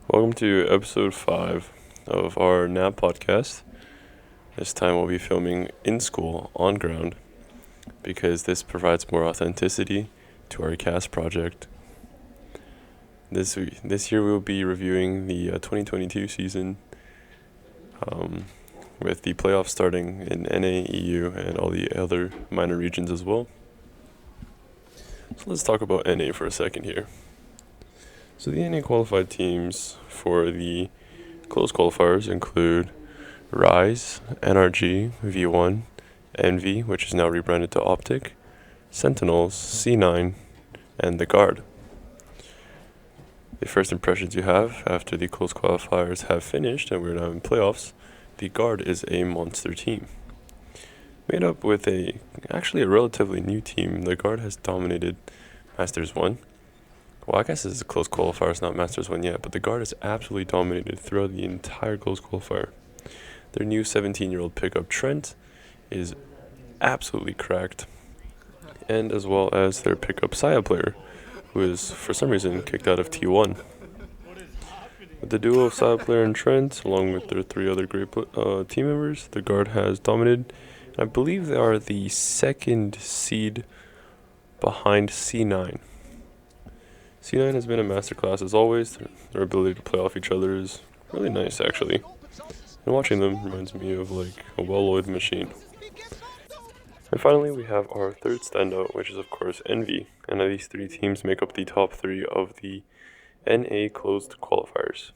Welcome to episode 5 of our NAB podcast. This time we'll be filming in school, on ground, because this provides more authenticity to our cast project. This year we'll be reviewing the 2022 season with the playoffs starting in NA, EU, and all the other minor regions as well. So let's talk about NA for a second here. So the NA qualified teams for the closed qualifiers include Rise, NRG, V1, Envy, which is now rebranded to Optic, Sentinels, C9, and the Guard. The first impressions you have after the closed qualifiers have finished and we're now in playoffs, the Guard is a monster team. Made up with actually a relatively new team, the Guard has dominated Masters 1. Well, I guess this is a close qualifier, it's not Masters 1 yet, but the Guard has absolutely dominated throughout the entire close qualifier. Their new 17-year-old pickup, Trent, is absolutely cracked, and as well as their pickup Saya player, who is, for some reason, kicked out of T1. With the duo of Saya player and Trent, along with their 3 other great team members, the Guard has dominated. I believe they are the second seed behind C9. C9 has been a masterclass as always. Their ability to play off each other is really nice, actually. And watching them reminds me of like a well-oiled machine. And finally, we have our third standout, which is of course Envy. And these 3 teams make up the top 3 of the NA closed qualifiers.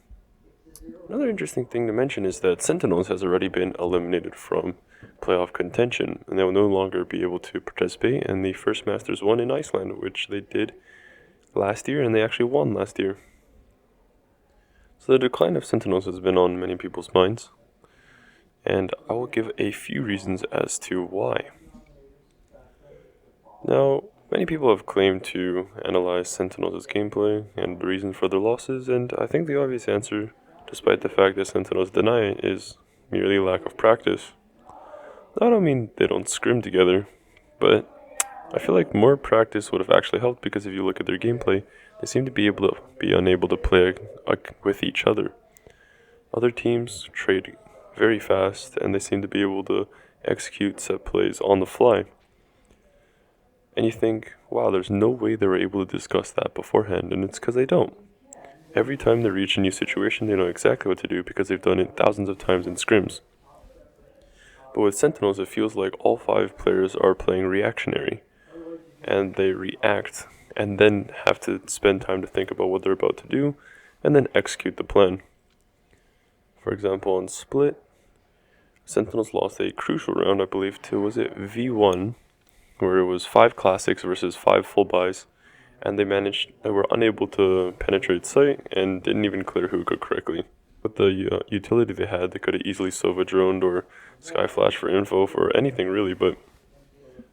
Another interesting thing to mention is that Sentinels has already been eliminated from playoff contention, and they will no longer be able to participate in the first Masters 1 in Iceland, which they did last year, and they actually won last year. So the decline of Sentinels has been on many people's minds, and I will give a few reasons as to why. Now, many people have claimed to analyze Sentinels' gameplay and the reason for their losses, and I think the obvious answer, despite the fact that Sentinels deny it, is merely lack of practice. I don't mean they don't scrim together, but I feel like more practice would have actually helped, because if you look at their gameplay, they seem to be unable to play with each other. Other teams trade very fast, and they seem to be able to execute set plays on the fly. And you think, wow, there's no way they were able to discuss that beforehand, and it's because they don't. Every time they reach a new situation, they know exactly what to do because they've done it thousands of times in scrims. But with Sentinels, it feels like all 5 players are playing reactionary, and they react and then have to spend time to think about what they're about to do and then execute the plan. For example, on Split, Sentinels lost a crucial round, I believe, to, was it V1, where it was 5 classics versus 5 full buys, and they were unable to penetrate site and didn't even clear hookah correctly. With the utility they had, they could have easily Sova droned or Skyflash for info for anything really, but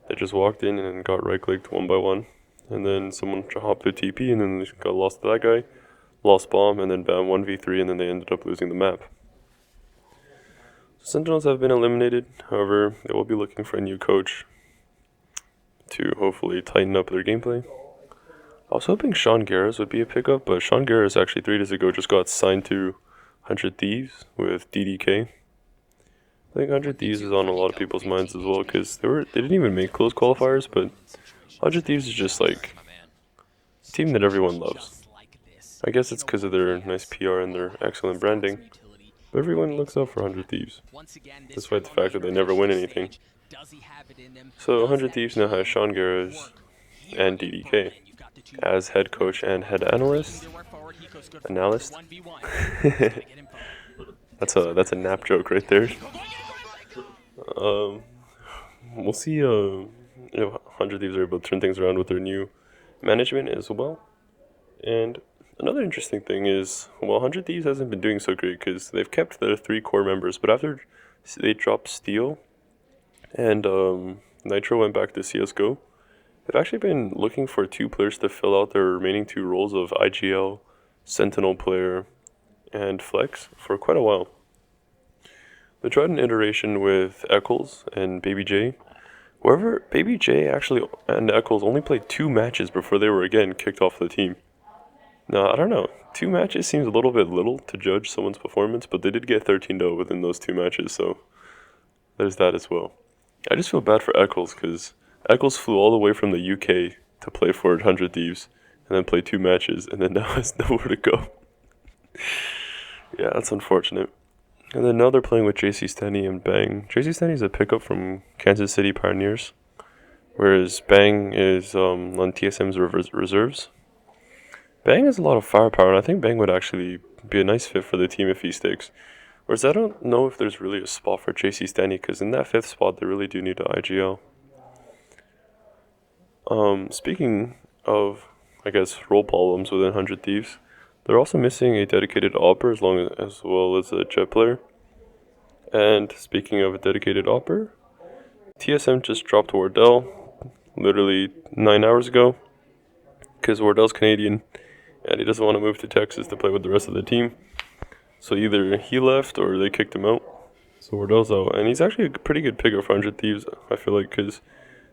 they just walked in and got right-clicked one by one, and then someone hopped their TP, and then they got lost to that guy, lost bomb, and then bam, 1v3, and then they ended up losing the map. Sentinels have been eliminated, however, they will be looking for a new coach to hopefully tighten up their gameplay. I was hoping Sean Garris would be a pickup, but Sean Garris actually 3 days ago just got signed to 100 Thieves with DDK. I think 100 Thieves is on a lot of people's minds as well, because they didn't even make close qualifiers, but 100 Thieves is just like a team that everyone loves. I guess it's because of their nice PR and their excellent branding, but everyone looks up for 100 Thieves, despite the fact that they never win anything. So 100 Thieves now has Sean Garris and DDK as head coach and head analyst. That's a nap joke right there. We'll see if 100 Thieves are able to turn things around with their new management as well. And another interesting thing is, 100 Thieves hasn't been doing so great because they've kept their 3 core members, but after they dropped Steel and Nitro went back to CSGO, they've actually been looking for 2 players to fill out their remaining 2 roles of IGL, Sentinel player, and Flex for quite a while. They tried an iteration with Eccles and Baby J. However, Baby J and Eccles only played 2 matches before they were again kicked off the team. No, I don't know. 2 matches seems a little bit little to judge someone's performance, but they did get 13-0 within those 2 matches, so there's that as well. I just feel bad for Eccles because Eccles flew all the way from the UK to play for 100 Thieves and then play 2 matches, and then now has nowhere to go. Yeah, that's unfortunate. And then now they're playing with JC Stenny and Bang. JC Stenny is a pickup from Kansas City Pioneers, whereas Bang is on TSM's reserves. Bang has a lot of firepower, and I think Bang would actually be a nice fit for the team if he sticks. Whereas I don't know if there's really a spot for JC Stenny, because in that 5th spot, they really do need an IGL. Speaking of, I guess, role problems within 100 Thieves, they're also missing a dedicated opper as well as a jet player. And speaking of a dedicated opper, TSM just dropped Wardell literally 9 hours ago, because Wardell's Canadian and he doesn't want to move to Texas to play with the rest of the team. So either he left or they kicked him out. So Wardell's out, and he's actually a pretty good pickup for 100 Thieves, I feel like, because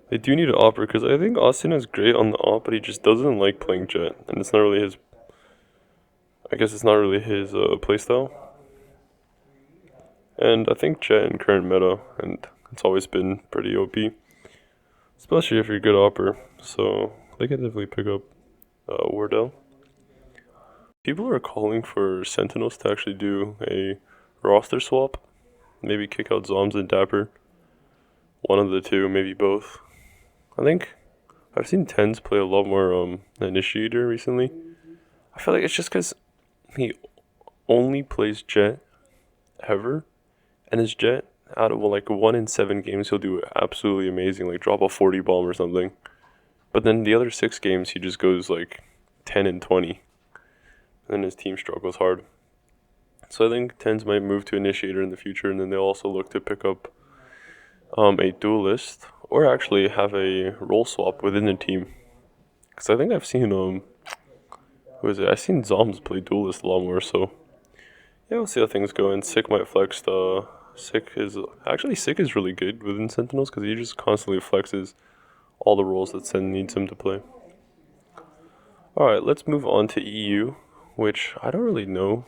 they do need an opper, because I think Austin is great on the op, but he just doesn't like playing jet, and it's not really his, I guess it's not really his playstyle. And I think jet in current meta, and it's always been pretty OP, especially if you're a good opper, so they can definitely pick up Wardell. People are calling for Sentinels to actually do a roster swap. Maybe kick out Zoms and Dapper. One of the two, maybe both. I think I've seen Tens play a lot more Initiator recently. I feel like it's just because he only plays Jet ever. And his Jet, out of like 1 in 7 games, he'll do absolutely amazing. Like drop a 40 bomb or something. But then the other 6 games, he just goes like 10 and 20. And his team struggles hard. So I think Tens might move to Initiator in the future, and then they'll also look to pick up a Duelist, or actually have a role swap within the team. Because I think I've seen, who is it? I've seen Zoms play Duelist a lot more, so yeah, we'll see how things go. And Sick might flex Sick is really good within Sentinels, because he just constantly flexes all the roles that Sen needs him to play. Alright, let's move on to EU, which I don't really know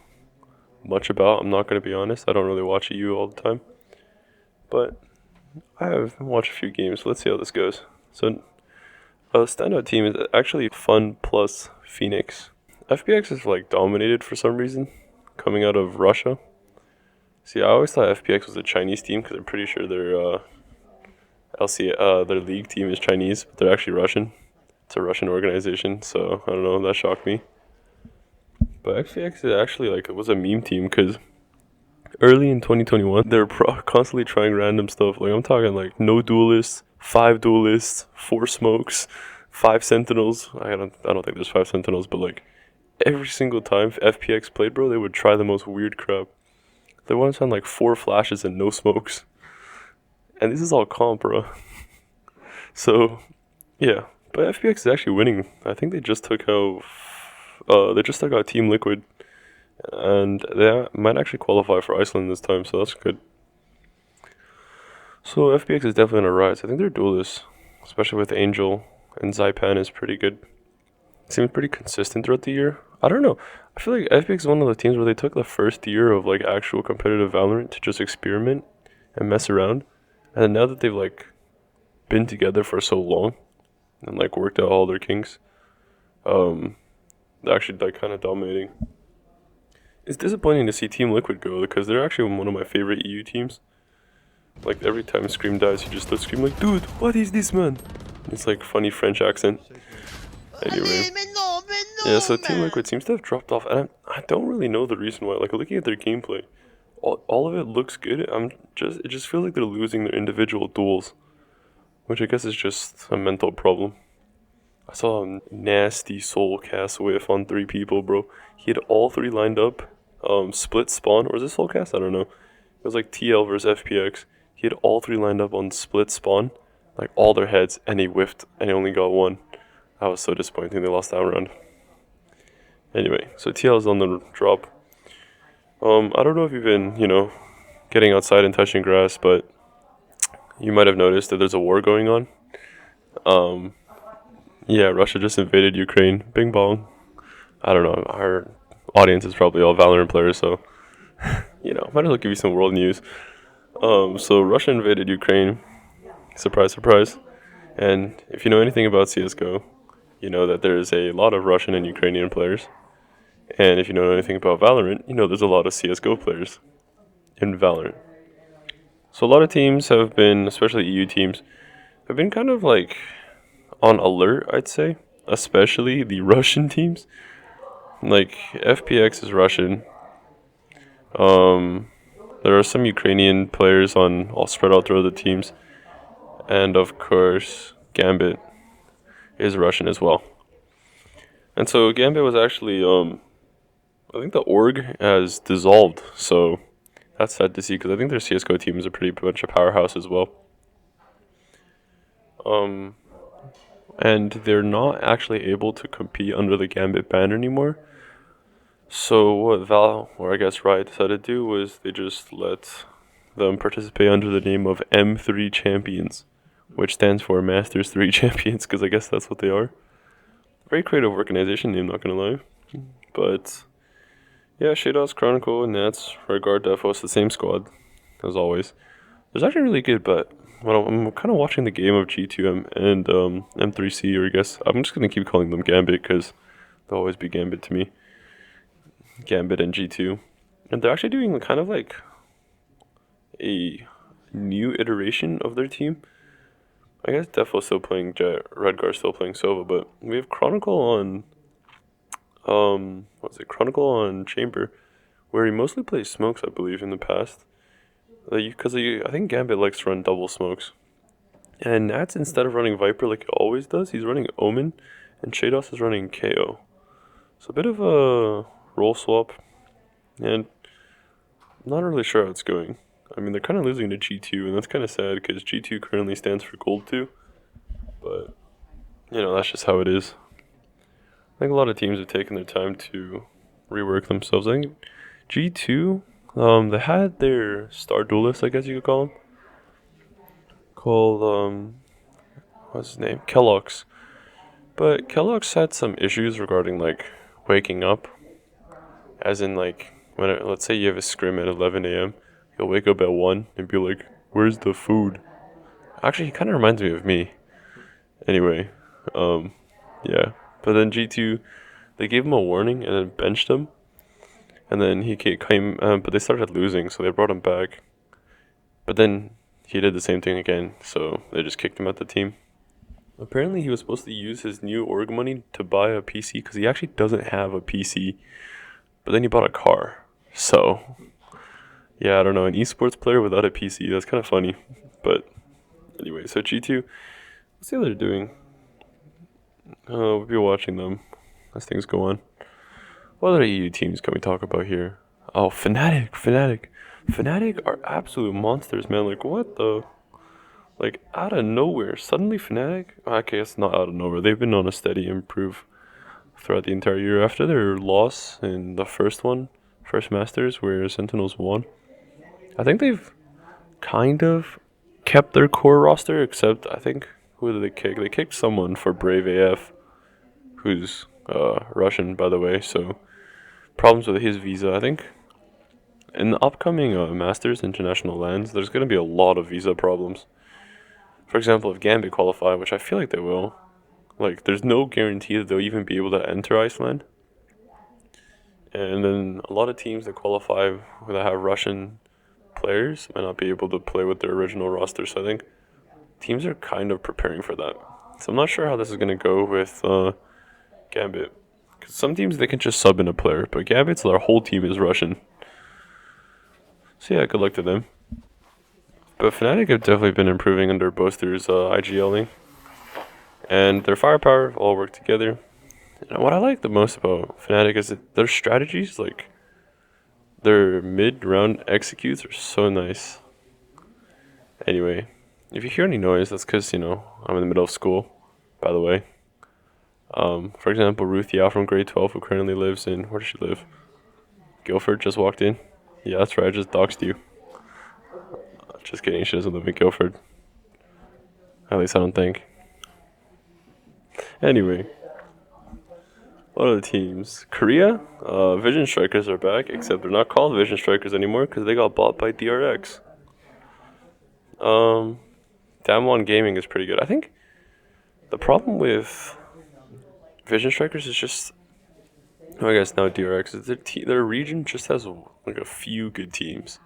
much about. I'm not going to be honest. I don't really watch EU all the time. But I have watched a few games. Let's see how this goes. So, a standout team is actually Fun plus Phoenix. FPX is like dominated for some reason, coming out of Russia. See, I always thought FPX was a Chinese team, because I'm pretty sure their their league team is Chinese, but they're actually Russian. It's a Russian organization, so I don't know, that shocked me. But FPX is actually it was a meme team, because early in 2021, they were constantly trying random stuff. Like I'm talking no duelists, 5 duelists, 4 smokes, 5 sentinels. I don't think there's 5 sentinels, but every single time FPX played, bro, they would try the most weird crap. They once had 4 flashes and no smokes. And this is all comp, bro. So, yeah. But FPX is actually winning. I think they just took out Team Liquid, and they might actually qualify for Iceland this time, so that's good. So FPX is definitely on a rise. I think their duelists, especially with Angel and Zaipan, is pretty good. Seems pretty consistent throughout the year. I don't know. I feel like FPX is one of the teams where they took the first year of actual competitive Valorant to just experiment and mess around, and then now that they've been together for so long and worked out all their kinks, they're actually kind of dominating. It's disappointing to see Team Liquid go, because they're actually one of my favorite EU teams. Every time Scream dies, he just starts screaming dude, what is this, man? It's funny French accent. Anyway, yeah, so Team Liquid seems to have dropped off, and I don't really know the reason why. Looking at their gameplay, all of it looks good. It just feels like they're losing their individual duels, which I guess is just a mental problem. I saw a nasty soul cast whiff on 3 people, bro. He had all 3 lined up, split spawn, or is this soul cast? I don't know. It was TL versus FPX. He had all 3 lined up on split spawn, all their heads, and he whiffed, and he only got 1. That was so disappointing. They lost that round. Anyway, so TL is on the drop. I don't know if you've been, getting outside and touching grass, but you might have noticed that there's a war going on. Yeah, Russia just invaded Ukraine. Bing bong. I don't know. Our audience is probably all Valorant players, so might as well give you some world news. So Russia invaded Ukraine. Surprise, surprise. And if you know anything about CS:GO, you know that there is a lot of Russian and Ukrainian players. And if you know anything about Valorant, you know there's a lot of CS:GO players in Valorant. So a lot of teams have been, especially EU teams, have been kind of like on alert, I'd say, especially the Russian teams. Like FPX is Russian. Um, there are some Ukrainian players on all spread out throughout the teams, and of course Gambit is Russian as well. And so Gambit was actually, I think the org has dissolved, so that's sad to see because I think their CS:GO team is a pretty much a powerhouse as well. Um, and they're not actually able to compete under the Gambit ban anymore. So what Val, or I guess Riot, decided to do was they just let them participate under the name of M3 Champions, which stands for Masters 3 Champions, because I guess that's what they are. Very creative organization name, not gonna lie. But yeah, Shados, Chronicle, and Nats, Regard, Defos, the same squad as always. It's actually really good, but I'm kind of watching the game of G2M and M3C, or I guess I'm just gonna keep calling them Gambit because they'll always be Gambit to me. Gambit and G2, and they're actually doing kind of like a new iteration of their team. I guess Defo's still playing Jet, Redgar's still playing Sova, but we have Chronicle on Chronicle on Chamber, where he mostly plays smokes, I believe, in the past. Because I think Gambit likes to run double smokes. And Nats, instead of running Viper like he always does, he's running Omen, and Shados is running KO. So a bit of a role swap, and I'm not really sure how it's going. I mean, they're kind of losing to G2, and that's kind of sad because G2 currently stands for Gold 2. But, that's just how it is. I think a lot of teams have taken their time to rework themselves. I think G2, they had their star duelist, I guess you could call him, called, what's his name? Kellogg's. But Kellogg's had some issues regarding, waking up. As in, let's say you have a scrim at 11 a.m., he'll wake up at 1 and be like, where's the food? Actually, he kind of reminds me of me. Anyway, yeah. But then G2, they gave him a warning and then benched him. And then he came, but they started losing, so they brought him back. But then he did the same thing again, so they just kicked him out the team. Apparently, he was supposed to use his new org money to buy a PC because he actually doesn't have a PC. But then he bought a car. So, yeah, I don't know. An esports player without a PC, that's kind of funny. But anyway, so G2, what's the other doing? We'll be watching them as things go on. What other EU teams can we talk about here? Oh, Fnatic. Fnatic are absolute monsters, man. Like, what the? Like, out of nowhere. Suddenly Fnatic? Okay, it's not out of nowhere. They've been on a steady improve throughout the entire year. After their loss in the first Masters, where Sentinels won, I think they've kind of kept their core roster, except I think, who did they kick? They kicked someone for Brave AF, who's Russian, by the way, so problems with his visa. I think in the upcoming Masters International lands, there's going to be a lot of visa problems. For example, if Gambit qualify, which I feel like they will, there's no guarantee that they'll even be able to enter Iceland. And then a lot of teams that qualify that have Russian players might not be able to play with their original roster. So I think teams are kind of preparing for that. So I'm not sure how this is going to go with Gambit. Because some teams, they can just sub in a player. But Gambit's, their whole team is Russian. So yeah, good luck to them. But Fnatic have definitely been improving under Boaster's IGLing. And their firepower all work together. And what I like the most about Fnatic is that their strategies, their mid-round executes are so nice. Anyway, if you hear any noise, that's because, I'm in the middle of school, by the way. For example, Ruth Yao from grade 12, who currently lives in, where does she live? Guildford, just walked in. Yeah, that's right, I just doxed you. Just kidding, she doesn't live in Guildford. At least I don't think. Anyway. What other teams? Korea? Vision Strikers are back, except they're not called Vision Strikers anymore because they got bought by DRX. Um, Damwon Gaming is pretty good. I think the problem with Vision Strikers is just, I guess now DRX is their region just has like a few good teams.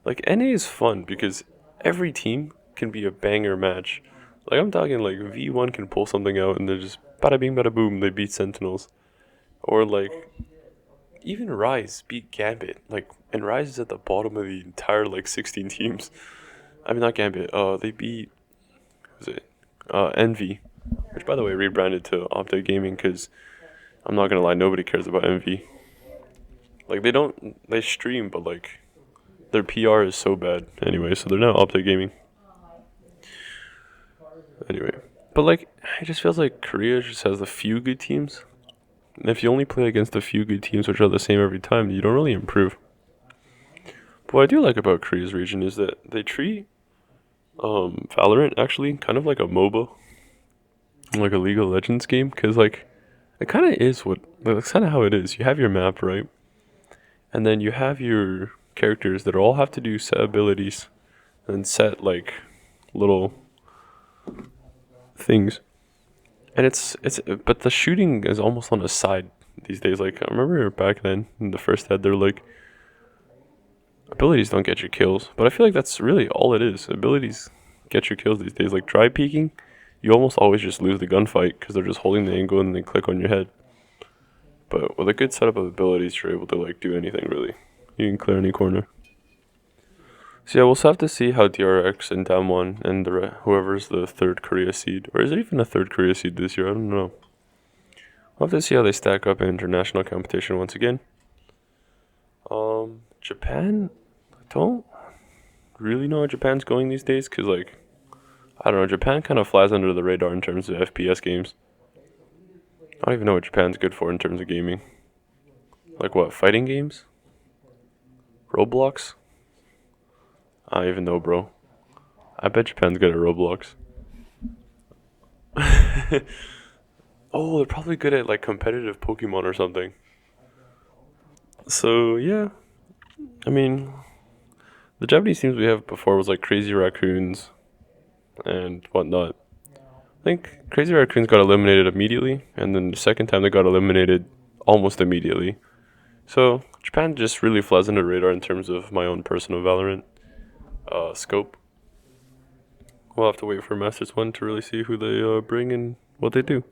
Like NA is fun because every team can be a banger match. Like I'm talking like V1 can pull something out and they're just bada bing bada boom, they beat Sentinels. Or like even Rise beat Gambit. Like and Rise is at the bottom of the entire like 16 teams. I mean not Gambit. They beat was it Envy, which by the way rebranded to Optic Gaming because I'm not gonna lie, nobody cares about Envy. Like they stream, but like their PR is so bad anyway. So they're now Optic Gaming. Anyway, but like it just feels like Korea just has a few good teams. And if you only play against a few good teams which are the same every time, you don't really improve. But what I do like about Korea's region is that they treat Valorant actually kind of like a MOBA, like a League of Legends game, because like it kind of is that's kind of how it is. You have your map, right, and then you have your characters that all have to do set abilities and set like little things, and but the shooting is almost on the side these days. Like I remember back then in the first head, they're like abilities don't get you kills, but I feel like that's really all it is. Abilities get you kills these days. Like dry peeking, you almost always just lose the gunfight because they're just holding the angle and they click on your head. But with a good setup of abilities, you're able to like do anything really. You can clear any corner. So yeah, we'll have to see how DRX and Damwon and whoever's the third Korea seed, or is it even a third Korea seed this year? I don't know. We'll have to see how they stack up in international competition once again. Japan, I don't really know how Japan's going these days, cause like, I don't know, Japan kind of flies under the radar in terms of FPS games. I don't even know what Japan's good for in terms of gaming. Like what, fighting games? Roblox? I don't even know, bro. I bet Japan's good at Roblox. Oh, they're probably good at like competitive Pokemon or something. So yeah, I mean, the Japanese teams we have before was like Crazy Raccoons and whatnot. I think Crazy Raccoons got eliminated immediately, and then the second time they got eliminated almost immediately. So Japan just really flies under the radar in terms of my own personal Valorant scope. We'll have to wait for Masters 1 to really see who they bring and what they do.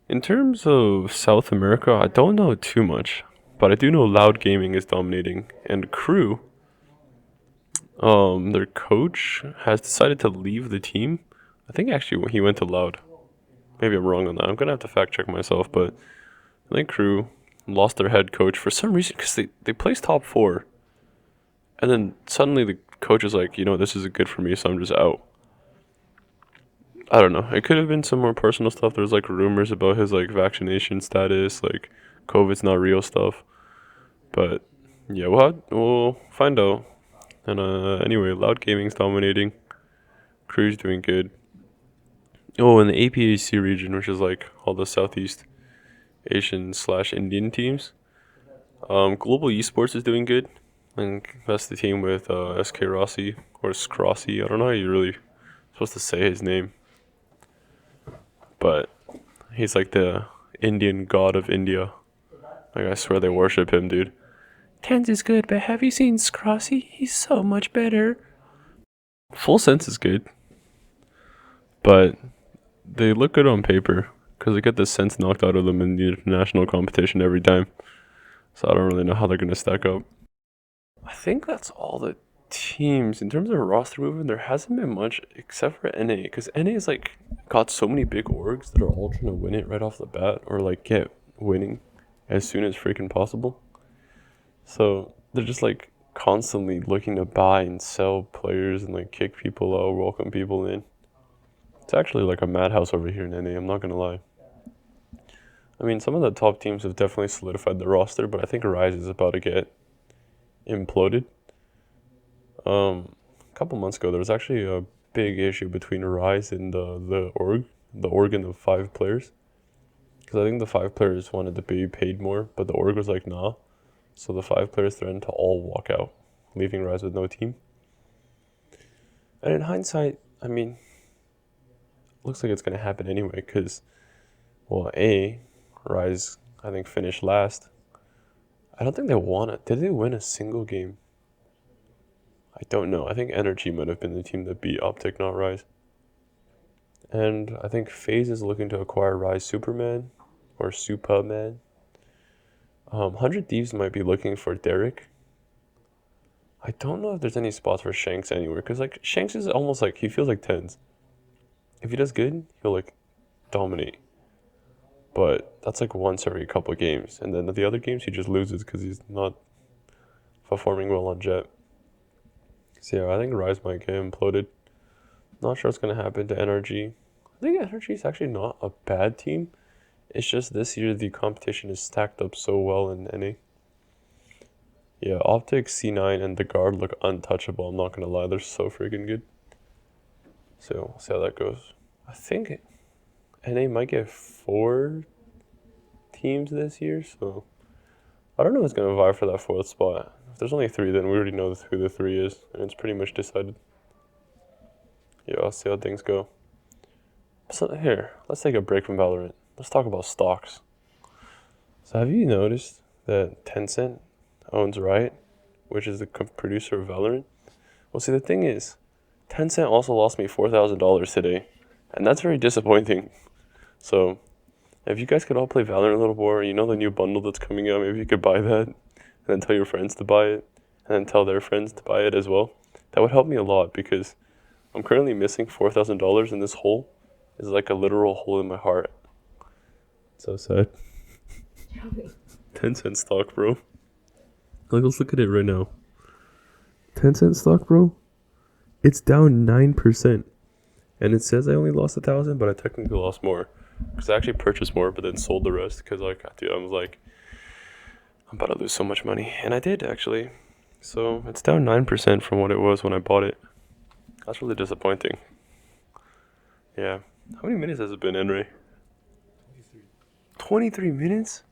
In terms of South America, I don't know too much, but I do know Loud Gaming is dominating, and Crew, their coach, has decided to leave the team. I think actually he went to Loud. Maybe I'm wrong on that. I'm gonna have to fact check myself, but I think Crew lost their head coach for some reason because they placed top 4, and then suddenly the coach is like, this isn't good for me, so I'm just out. I don't know. It could have been some more personal stuff. There's like rumors about his like vaccination status, like COVID's not real stuff. But yeah, we'll find out. And anyway, Loud Gaming's dominating. Crew's doing good. Oh, in the APAC region, which is like all the Southeast Asian / Indian teams, Global Esports is doing good. And that's the team with SK Rossi or Scrossi. I don't know how you're really supposed to say his name. But he's like the Indian god of India. Like I swear they worship him, dude. Tens is good, but have you seen Scrossy? He's so much better. Full Sense is good, but they look good on paper because they get the sense knocked out of them in the international competition every time. So I don't really know how they're gonna stack up. I think that's all the teams in terms of roster movement. There hasn't been much except for NA, because NA is like got so many big orgs that are all trying to win it right off the bat, or like get winning as soon as freaking possible. So they're just like constantly looking to buy and sell players and like kick people out, welcome people in. It's actually like a madhouse over here in NA, I'm not gonna lie. I mean, some of the top teams have definitely solidified the roster, but I think Rise is about to get imploded. A couple months ago, there was actually a big issue between Rise and the org of 5 players. Because I think the 5 players wanted to be paid more, but the org was like, nah. So the 5 players threatened to all walk out, leaving Rise with no team. And in hindsight, I mean, looks like it's going to happen anyway, because, well, Rise, I think, finished last. I don't think they won it. Did they win a single game? I don't know. I think Energy might have been the team that beat Optic, not Rise. And I think FaZe is looking to acquire Rise Superman, or Supaman. 100 Thieves might be looking for Derek. I don't know if there's any spots for Shanks anywhere, because like Shanks is almost like, he feels like tens. If he does good, he'll like dominate. But that's like once every couple of games, and then the other games he just loses because he's not performing well on Jet. So yeah, I think Rise might get imploded. Not sure what's gonna happen to NRG. I think NRG is actually not a bad team. It's just this year the competition is stacked up so well in NA. Yeah, Optic, C9, and the guard look untouchable. I'm not gonna lie, they're so freaking good. So we'll see how that goes. I think NA might get 4 teams this year, so I don't know who's gonna vie for that 4th spot. If there's only 3, then we already know who the 3 is, and it's pretty much decided. Yeah, I'll see how things go. So here, let's take a break from Valorant. Let's talk about stocks. So have you noticed that Tencent owns Riot, which is the producer of Valorant? Well, see, the thing is, Tencent also lost me $4,000 today, and that's very disappointing. So if you guys could all play Valorant a little more, you know the new bundle that's coming out, maybe you could buy that, and then tell your friends to buy it, and then tell their friends to buy it as well. That would help me a lot, because I'm currently missing $4,000, and this hole is like a literal hole in my heart. So sad. 10-cent stock, bro. Like, let's look at it right now. 10-cent stock, bro. It's down 9. And it says I only lost 1,000, but I technically lost more. Because I actually purchased more, but then sold the rest. Because, like, dude, I was like, I'm about to lose so much money. And I did, actually. So, it's down 9% from what it was when I bought it. That's really disappointing. Yeah. How many minutes has it been, Henry? 23 minutes?